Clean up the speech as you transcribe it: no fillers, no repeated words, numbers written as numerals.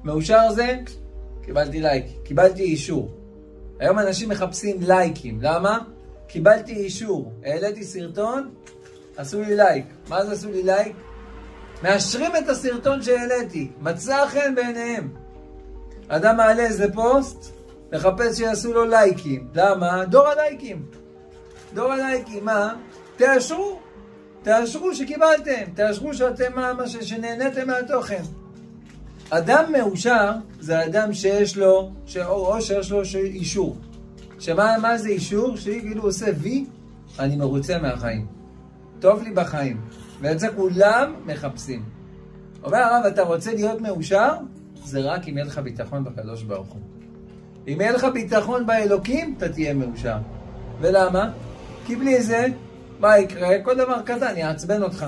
מאושר זה, קיבלתי לייק, קיבלתי אישור. היום אנשים מחפשים לייקים, למה? קיבלתי אישור, העליתי סרטון, עשו לי לייק. מה זה עשו לי לייק? מאשרים את הסרטון שהעליתי, מצא חן בעיניהם. אדם מעלה איזה פוסט, מחפש שיעשו לו לייקים. למה? דור הלייקים. דור הלייקים, מה? תאשרו. תאשרו שקיבלתם, תאשרו שאתם שנהנתם מהתוכן. אדם מאושר זה אדם שיש לו, או שיש לו אישור. מה זה אישור? שכאילו עושה וי, אני מרוצה מהחיים. טוב לי בחיים. ואת זה כולם מחפשים. אומר הרב, אתה רוצה להיות מאושר? זה רק אם יהיה לך ביטחון בקדוש ברוך הוא. אם יהיה לך ביטחון באלוקים, אתה תהיה מאושר. ולמה? כי בלי זה, מה יקרה? כל דבר קטן יעצבן אותך.